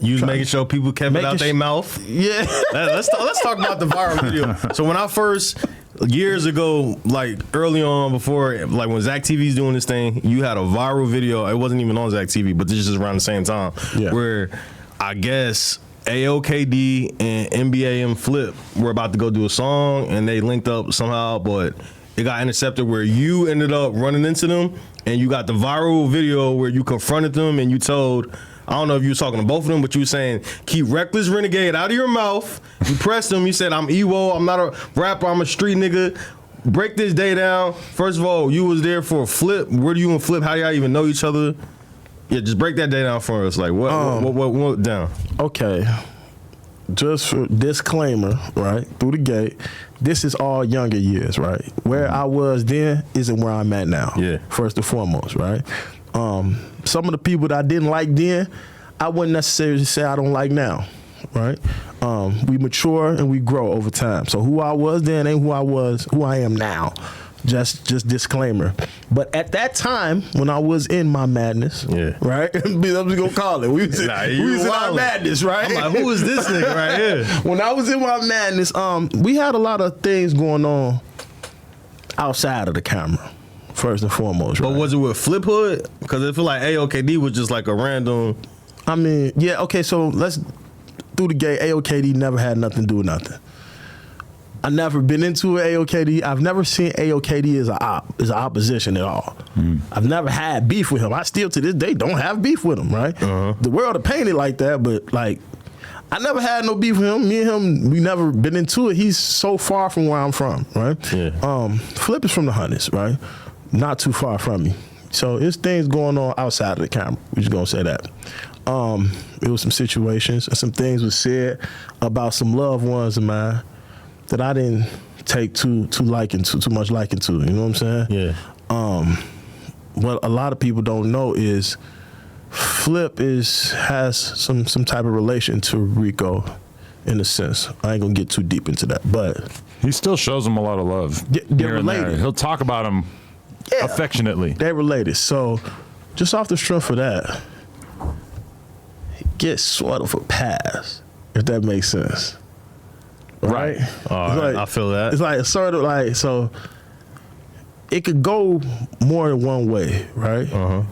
You was making sure people kept it out their mouth. Yeah. Let's talk about the viral video. So when I first, years ago, like early on, before, like when Zach TV's doing this thing, you had a viral video. It wasn't even on Zach TV, but this is around the same time, where I guess AOKD and NBA and Flip were about to go do a song, and they linked up somehow, but it got intercepted where you ended up running into them, and you got the viral video where you confronted them and you told, I don't know if you were talking to both of them, but you were saying, keep Reckless Renegade out of your mouth. You pressed them. You said, I'm Ewol. I'm not a rapper. I'm a street nigga. Break this day down. First of all, you was there for a Flip. Where do you and Flip? How do y'all even know each other? Yeah, just break that day down for us. Like, what down? Okay. Just for disclaimer, right? Through the gate, this is all younger years, right? Where I was then isn't where I'm at now. Yeah. First and foremost, right? Some of the people that I didn't like then, I wouldn't necessarily say I don't like now, right? We mature and we grow over time. So who I was then ain't who I am now. Just disclaimer. But at that time, when I was in my madness, right? I'm just gonna call it. We was in our madness, right? I'm like, who is this nigga right here? When I was in my madness, we had a lot of things going on outside of the camera, first and foremost. But was it with Flip Hood? Because I feel like AOKD was just like a random. I mean, yeah, okay, so let's, through the gate, AOKD never had nothing to do with nothing. I never been into AOKD. I've never seen AOKD as an opposition at all. I've never had beef with him. I still to this day don't have beef with him, right? The world are painted like that, but like, I never had no beef with him. Me and him, we never been into it. He's so far from where I'm from, right? Yeah. Flip is from the Hundreds, right? Not too far from me. So there's things going on outside of the camera. We're just gonna say that. It was some situations and some things was said about some loved ones of mine that I didn't take too much liking to. You know what I'm saying? Yeah. What a lot of people don't know is Flip has some type of relation to Rico, in a sense. I ain't gonna get too deep into that, but he still shows him a lot of love. They're related. He'll talk about him affectionately. They're related. So just off the strength of that, he gets sort of a pass, if that makes sense. Right? Like, I feel that. It's like sort of like, so it could go more than one way, right?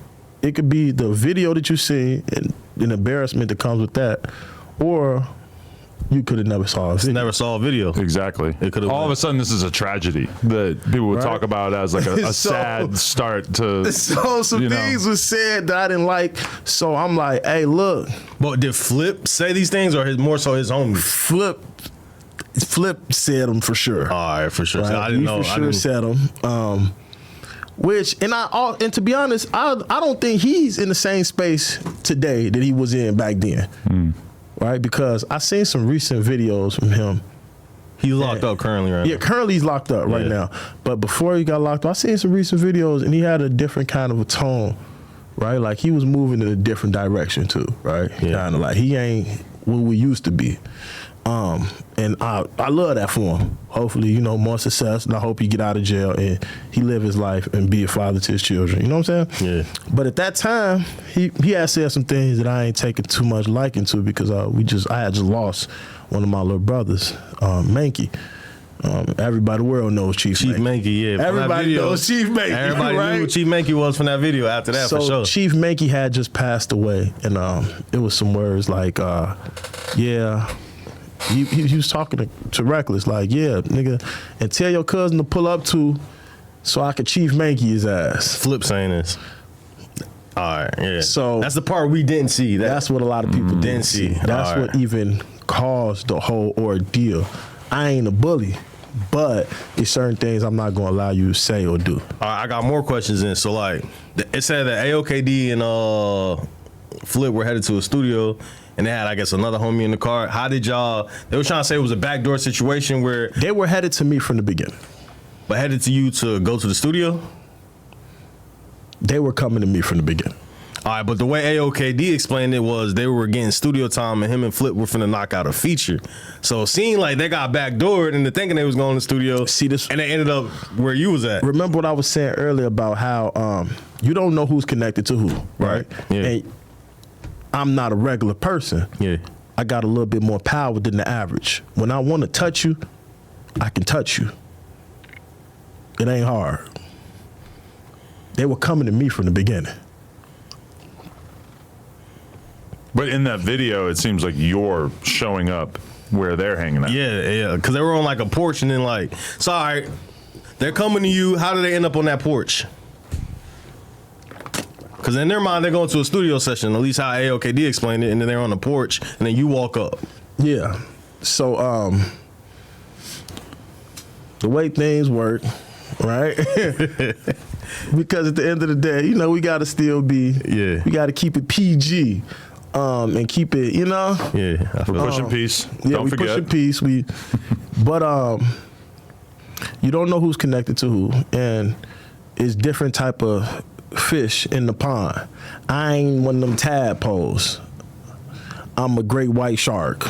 It could be the video that you see and an embarrassment that comes with that, or you could have never saw a video. Never saw a video. Exactly. It could have. All of a sudden, this is a tragedy that people would talk about as like a sad start to. So some things was said that I didn't like. So I'm like, hey, look. But did Flip say these things, or more so his homies? Flip said them for sure. All right, for sure. Right? So I didn't know. For sure said them. And to be honest, I don't think he's in the same space today that he was in back then. Right? Because I seen some recent videos from him. He's locked up currently, right? Yeah, currently he's locked up right now. But before he got locked up, I seen some recent videos and he had a different kind of a tone, right? Like he was moving in a different direction too, right? Yeah. Kind of like he ain't what we used to be. And I love that for him. Hopefully, more success, and I hope he get out of jail and he live his life and be a father to his children. You know what I'm saying? Yeah. But at that time, he had said some things that I ain't taking too much liking to because I had just lost one of my little brothers, Mankey. Everybody in the world knows Chief Mankey. Yeah. Everybody knows Chief Mankey. Everybody knew who Chief Mankey was from that video after that, for sure. Chief Mankey had just passed away, and it was some words like, He was talking to Reckless, like, yeah, nigga, and tell your cousin to pull up to so I could Chief Mankey his ass. Flip saying this. All right, yeah. So that's the part we didn't see. That's what a lot of people didn't see. That's what even caused the whole ordeal. I ain't a bully, but it's certain things I'm not gonna allow you to say or do. All right, I got more questions in. So like, it said that AOKD and Flip were headed to a studio. And they had, I guess, another homie in the car. How did y'all? They were trying to say it was a backdoor situation where they were headed to me from the beginning, but headed to you to go to the studio. They were coming to me from the beginning. All right, but the way AOKD explained it was they were getting studio time, and him and Flip were finna knock out a feature. So it seemed like they got backdoored into thinking they was going to the studio. See this, and they ended up where you was at. Remember what I was saying earlier about how you don't know who's connected to who, right? Yeah. And I'm not a regular person. Yeah. I got a little bit more power than the average. When I want to touch you, I can touch you. It ain't hard. They were coming to me from the beginning. But in that video, it seems like you're showing up where they're hanging out. Yeah, because they were on like a porch, and then like, so all right, they're coming to you. How do they end up on that porch? Because in their mind, they're going to a studio session, at least how AOKD explained it, and then they're on the porch, and then you walk up. Yeah. So the way things work, right? Because at the end of the day, you know, we got to still be, we got to keep it PG. And keep it, you know. Yeah, we're pushing peace. Yeah, don't we forget. pushing peace. But you don't know who's connected to who, and it's different type of fish in the pond. I ain't one of them tadpoles. I'm a great white shark.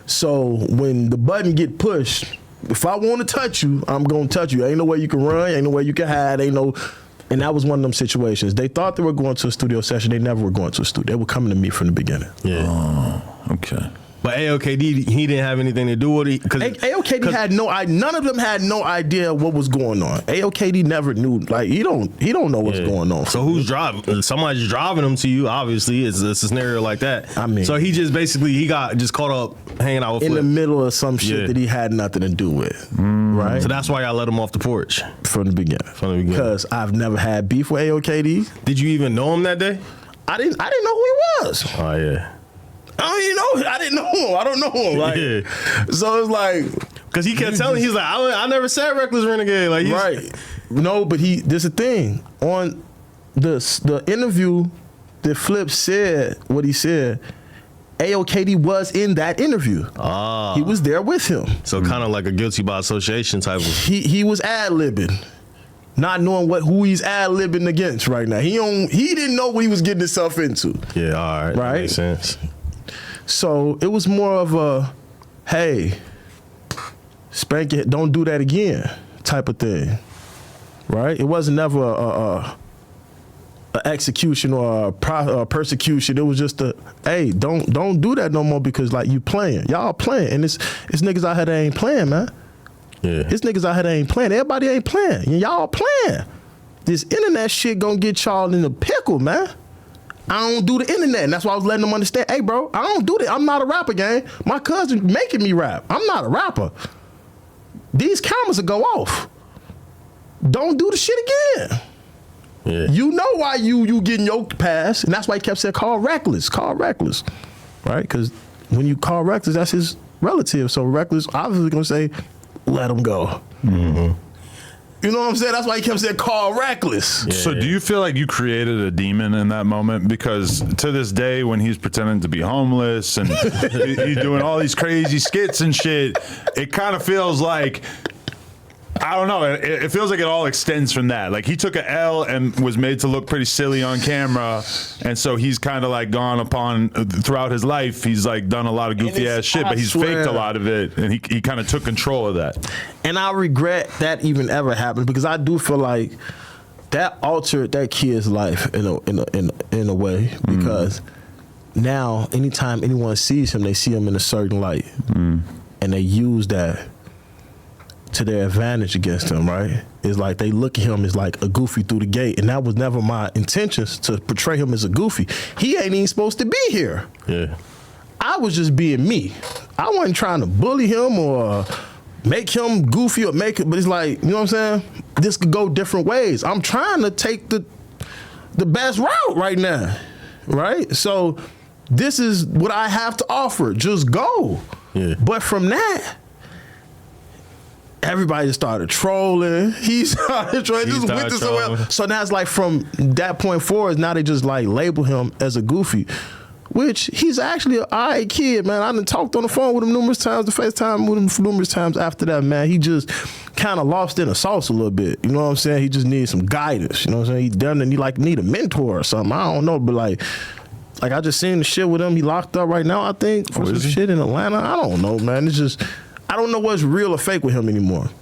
So when the button get pushed, if I want to touch you, I'm gonna touch you. Ain't no way you can run. Ain't no way you can hide. Ain't no. And that was one of them situations. They thought they were going to a studio session. They never were going to a studio. They were coming to me from the beginning. Yeah. Oh, okay. But AOKD, he didn't have anything to do with it. AOKD had none of them had no idea what was going on. AOKD never knew. Like he don't know what's going on. So who's driving? Somebody's driving them to you. Obviously, it's a scenario like that. I mean, so he just basically he got just caught up hanging out with in Flip. the middle of some shit that he had nothing to do with. Right. So that's why y'all let him off the porch from the beginning. Because I've never had beef with AOKD. Did you even know him that day? I didn't know who he was. Oh yeah. I didn't know him. I don't know him. Like, so it's like, because he kept telling, he's like, I never said Reckless Renegade. Like, right? No, but there's a thing on the interview that Flip said what he said. AOKD was in that interview. He was there with him. So kind of like a guilty by association type of. He was ad-libbing, not knowing who he's ad-libbing against right now. He didn't know what he was getting himself into. Yeah, all right. That makes sense. So it was more of a, hey, spank it, don't do that again type of thing, right? It wasn't never a execution or a persecution. It was just a, hey, don't do that no more because like you playing, y'all playing, and it's niggas out here that ain't playing, man. Yeah, it's niggas out here that ain't playing. Everybody ain't playing, and y'all playing. This internet shit gonna get y'all in a pickle, man. I don't do the internet, and that's why I was letting them understand, hey, bro, I don't do that. I'm not a rapper, gang. My cousin making me rap. I'm not a rapper. These cameras will go off. Don't do the shit again. Yeah. You know why you getting your pass, and that's why he kept saying, call Reckless, right? Because when you call Reckless, that's his relative. So Reckless obviously gonna say, let him go. Mm-hmm. You know what I'm saying? That's why he kept saying, call Reckless. Yeah. So do you feel like you created a demon in that moment? Because to this day, when he's pretending to be homeless and he's doing all these crazy skits and shit, it kind of feels like, I don't know, it feels like it all extends from that. Like he took a L and was made to look pretty silly on camera, and so he's kind of like gone upon, throughout his life, he's like done a lot of goofy ass shit, but he's faked a lot of it, and he kind of took control of that. And I regret that even ever happened, because I do feel like that altered that kid's life in a way, because now anytime anyone sees him, they see him in a certain light, and they use that to their advantage against him, right? It's like they look at him as like a goofy through the gate, and that was never my intentions to portray him as a goofy. He ain't even supposed to be here. Yeah. I was just being me. I wasn't trying to bully him or make him goofy or make it, but it's like, you know what I'm saying? This could go different ways. I'm trying to take the best route right now, right? So this is what I have to offer. Just go. Yeah. But from that, everybody just started trolling. He started trolling. Just went to somewhere else. So now it's like from that point forward, now they just like label him as a goofy, which he's actually an all right kid, man. I done talked on the phone with him numerous times, the FaceTime with him numerous times after that, man. He just kind of lost in the sauce a little bit. You know what I'm saying? He just needs some guidance. You know what I'm saying? He done and he like need a mentor or something. I don't know, but like I just seen the shit with him. He locked up right now, I think, for some shit in Atlanta. I don't know, man. It's just, I don't know what's real or fake with him anymore.